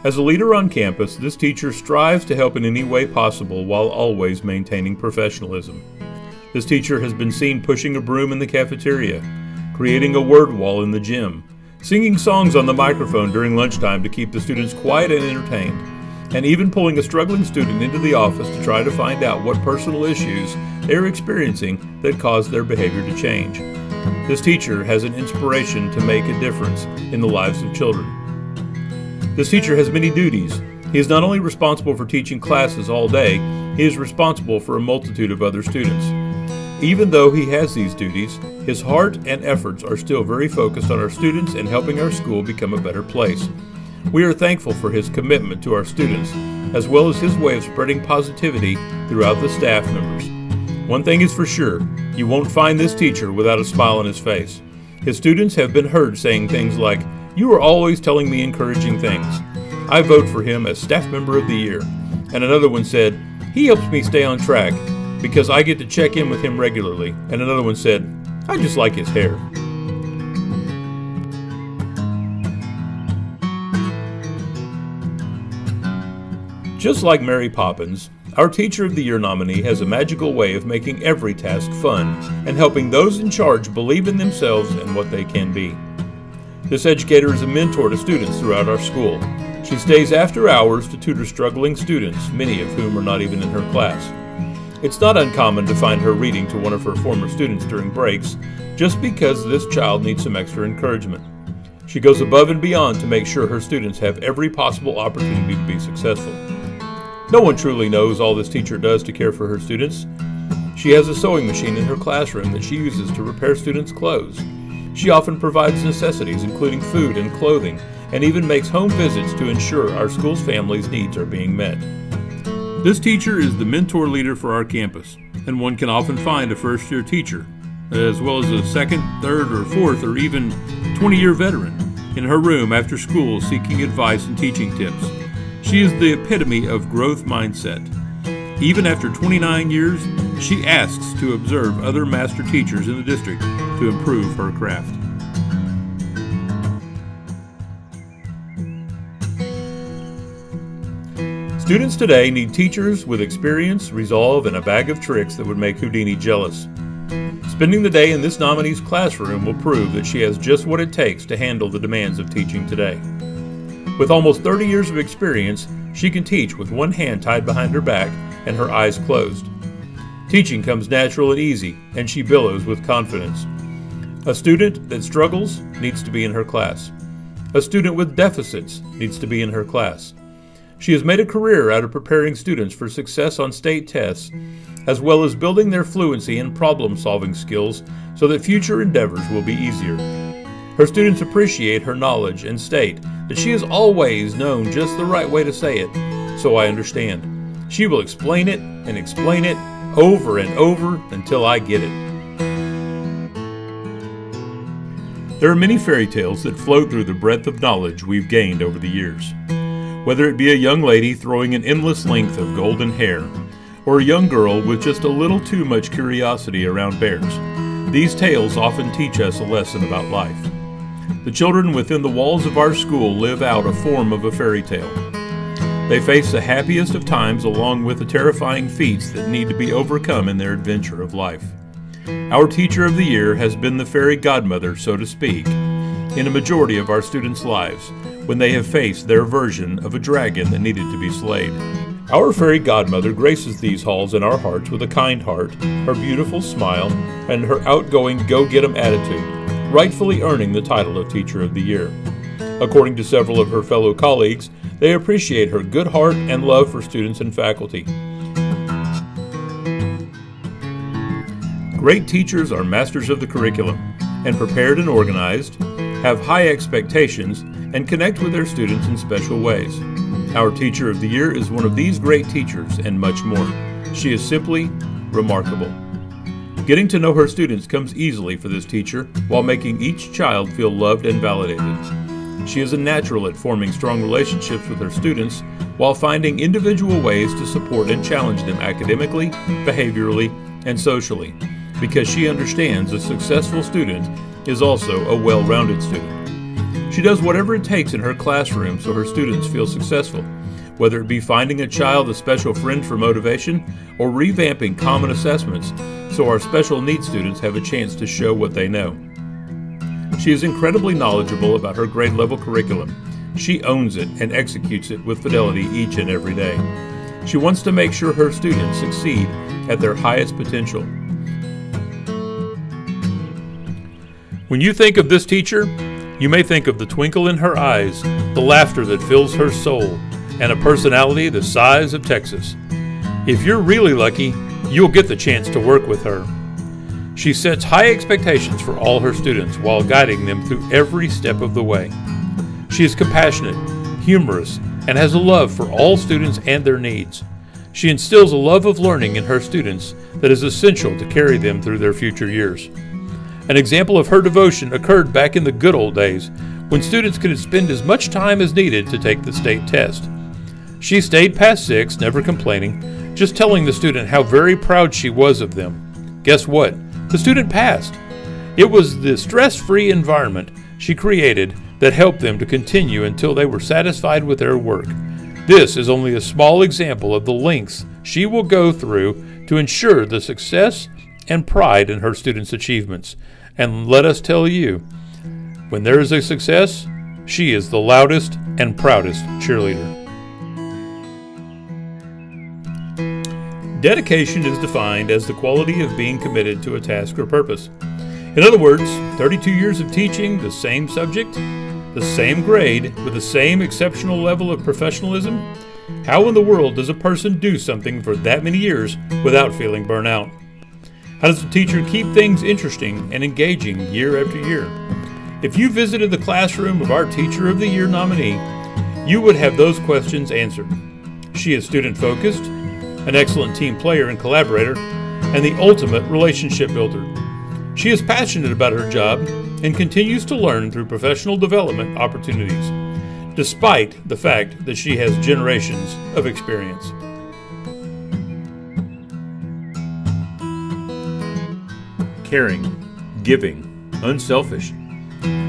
As a leader on campus, this teacher strives to help in any way possible while always maintaining professionalism. This teacher has been seen pushing a broom in the cafeteria, creating a word wall in the gym, singing songs on the microphone during lunchtime to keep the students quiet and entertained, and even pulling a struggling student into the office to try to find out what personal issues they're experiencing that caused their behavior to change. This teacher has an inspiration to make a difference in the lives of children. This teacher has many duties. He is not only responsible for teaching classes all day, he is responsible for a multitude of other students. Even though he has these duties, his heart and efforts are still very focused on our students and helping our school become a better place. We are thankful for his commitment to our students, as well as his way of spreading positivity throughout the staff members. One thing is for sure, you won't find this teacher without a smile on his face. His students have been heard saying things like, "You are always telling me encouraging things. I vote for him as Staff Member of the Year." And another one said, "He helps me stay on track because I get to check in with him regularly." And another one said, "I just like his hair." Just like Mary Poppins, our Teacher of the Year nominee has a magical way of making every task fun and helping those in charge believe in themselves and what they can be. This educator is a mentor to students throughout our school. She stays after hours to tutor struggling students, many of whom are not even in her class. It's not uncommon to find her reading to one of her former students during breaks, just because this child needs some extra encouragement. She goes above and beyond to make sure her students have every possible opportunity to be successful. No one truly knows all this teacher does to care for her students. She has a sewing machine in her classroom that she uses to repair students' clothes. She often provides necessities, including food and clothing, and even makes home visits to ensure our school's families' needs are being met. This teacher is the mentor leader for our campus, and one can often find a first-year teacher, as well as a second, third, or fourth, or even 20-year veteran, in her room after school seeking advice and teaching tips. She is the epitome of growth mindset. Even after 29 years, she asks to observe other master teachers in the district to improve her craft. Students today need teachers with experience, resolve, and a bag of tricks that would make Houdini jealous. Spending the day in this nominee's classroom will prove that she has just what it takes to handle the demands of teaching today. With almost 30 years of experience, she can teach with one hand tied behind her back and her eyes closed. Teaching comes natural and easy, and she billows with confidence. A student that struggles needs to be in her class. A student with deficits needs to be in her class. She has made a career out of preparing students for success on state tests, as well as building their fluency and problem-solving skills so that future endeavors will be easier. Her students appreciate her knowledge and state that she has always known just the right way to say it, so I understand. She will explain it over and over until I get it. There are many fairy tales that flow through the breadth of knowledge we've gained over the years. Whether it be a young lady throwing an endless length of golden hair, or a young girl with just a little too much curiosity around bears, these tales often teach us a lesson about life. The children within the walls of our school live out a form of a fairy tale. They face the happiest of times along with the terrifying feats that need to be overcome in their adventure of life. Our Teacher of the Year has been the fairy godmother, so to speak, in a majority of our students' lives when they have faced their version of a dragon that needed to be slayed. Our fairy godmother graces these halls in our hearts with a kind heart, her beautiful smile, and her outgoing go-get-'em attitude, rightfully earning the title of Teacher of the Year. According to several of her fellow colleagues, they appreciate her good heart and love for students and faculty. Great teachers are masters of the curriculum, and prepared and organized, have high expectations, and connect with their students in special ways. Our Teacher of the Year is one of these great teachers and much more. She is simply remarkable. Getting to know her students comes easily for this teacher while making each child feel loved and validated. She is a natural at forming strong relationships with her students while finding individual ways to support and challenge them academically, behaviorally, and socially, because she understands a successful student is also a well-rounded student. She does whatever it takes in her classroom so her students feel successful, whether it be finding a child a special friend for motivation or revamping common assessments so our special needs students have a chance to show what they know. She is incredibly knowledgeable about her grade level curriculum. She owns it and executes it with fidelity each and every day. She wants to make sure her students succeed at their highest potential. When you think of this teacher, you may think of the twinkle in her eyes, the laughter that fills her soul, and a personality the size of Texas. If you're really lucky, you'll get the chance to work with her. She sets high expectations for all her students while guiding them through every step of the way. She is compassionate, humorous, and has a love for all students and their needs. She instills a love of learning in her students that is essential to carry them through their future years. An example of her devotion occurred back in the good old days when students could spend as much time as needed to take the state test. She stayed past 6, never complaining, just telling the student how very proud she was of them. Guess what? The student passed. It was the stress-free environment she created that helped them to continue until they were satisfied with their work. This is only a small example of the lengths she will go through to ensure the success and pride in her students' achievements. And let us tell you, when there is a success, she is the loudest and proudest cheerleader. Dedication is defined as the quality of being committed to a task or purpose. In other words, 32 years of teaching the same subject, the same grade, with the same exceptional level of professionalism. How in the world does a person do something for that many years without feeling burnout? How does a teacher keep things interesting and engaging year after year? If you visited the classroom of our Teacher of the Year nominee, you would have those questions answered. She is student-focused, an excellent team player and collaborator, and the ultimate relationship builder. She is passionate about her job and continues to learn through professional development opportunities, despite the fact that she has generations of experience. Caring, giving, unselfish.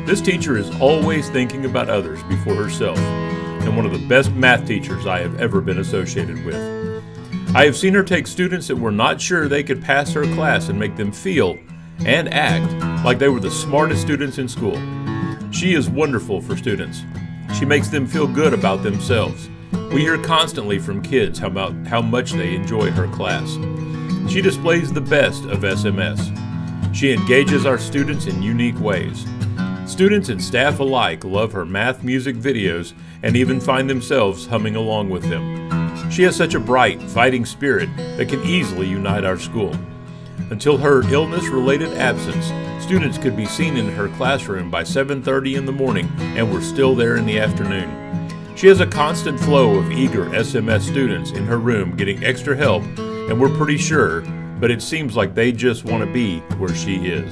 This teacher is always thinking about others before herself, and one of the best math teachers I have ever been associated with. I have seen her take students that were not sure they could pass her class and make them feel and act like they were the smartest students in school. She is wonderful for students. She makes them feel good about themselves. We hear constantly from kids about how much they enjoy her class. She displays the best of SMS. She engages our students in unique ways. Students and staff alike love her math music videos and even find themselves humming along with them. She has such a bright, fighting spirit that can easily unite our school. Until her illness-related absence, students could be seen in her classroom by 7:30 in the morning and were still there in the afternoon. She has a constant flow of eager SMS students in her room getting extra help, and we're pretty sure, but it seems like they just want to be where she is.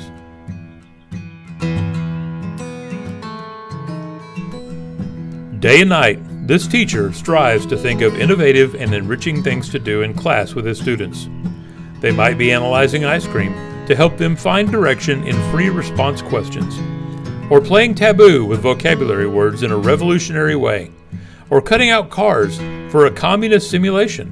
Day and night, this teacher strives to think of innovative and enriching things to do in class with his students. They might be analyzing ice cream to help them find direction in free response questions, or playing taboo with vocabulary words in a revolutionary way, or cutting out cars for a communist simulation.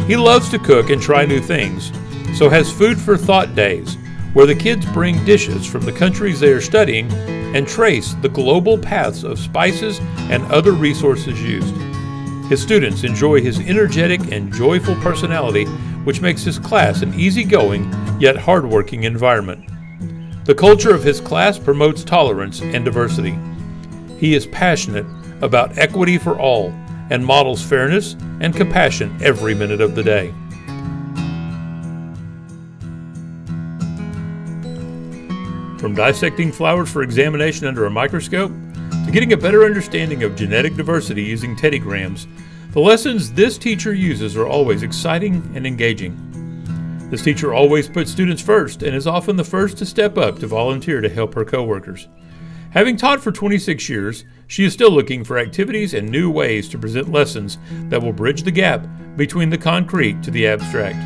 He loves to cook and try new things, so has food for thought days, where the kids bring dishes from the countries they are studying and trace the global paths of spices and other resources used. His students enjoy his energetic and joyful personality, which makes his class an easygoing yet hardworking environment. The culture of his class promotes tolerance and diversity. He is passionate about equity for all and models fairness and compassion every minute of the day. From dissecting flowers for examination under a microscope to getting a better understanding of genetic diversity using teddygrams, the lessons this teacher uses are always exciting and engaging. This teacher always puts students first and is often the first to step up to volunteer to help her coworkers. Having taught for 26 years, she is still looking for activities and new ways to present lessons that will bridge the gap between the concrete to the abstract.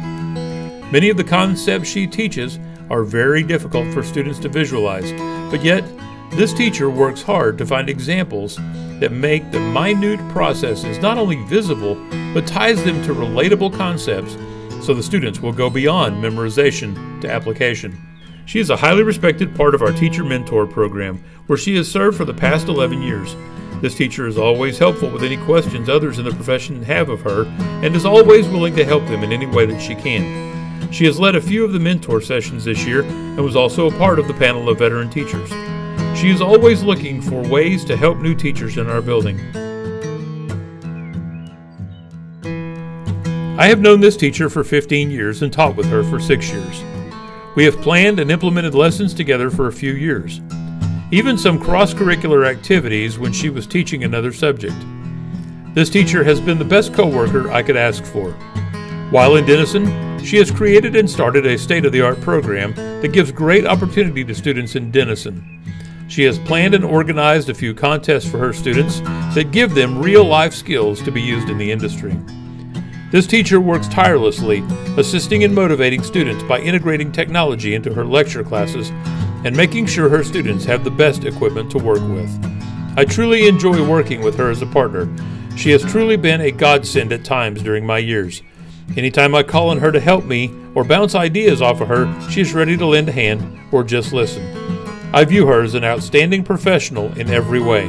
Many of the concepts she teaches are very difficult for students to visualize, but yet This teacher works hard to find examples that make the minute processes not only visible, but ties them to relatable concepts so the students will go beyond memorization to application. She is a highly respected part of our Teacher Mentor program, where she has served for the past 11 years. This teacher is always helpful with any questions others in the profession have of her, and is always willing to help them in any way that she can. She has led a few of the mentor sessions this year and was also a part of the panel of veteran teachers. She is always looking for ways to help new teachers in our building. I have known this teacher for 15 years and taught with her for 6 years. We have planned and implemented lessons together for a few years, even some cross-curricular activities when she was teaching another subject. This teacher has been the best coworker I could ask for. While in Denison, she has created and started a state-of-the-art program that gives great opportunity to students in Denison. She has planned and organized a few contests for her students that give them real-life skills to be used in the industry. This teacher works tirelessly, assisting and motivating students by integrating technology into her lecture classes and making sure her students have the best equipment to work with. I truly enjoy working with her as a partner. She has truly been a godsend at times during my years. Anytime I call on her to help me or bounce ideas off of her, she is ready to lend a hand or just listen. I view her as an outstanding professional in every way.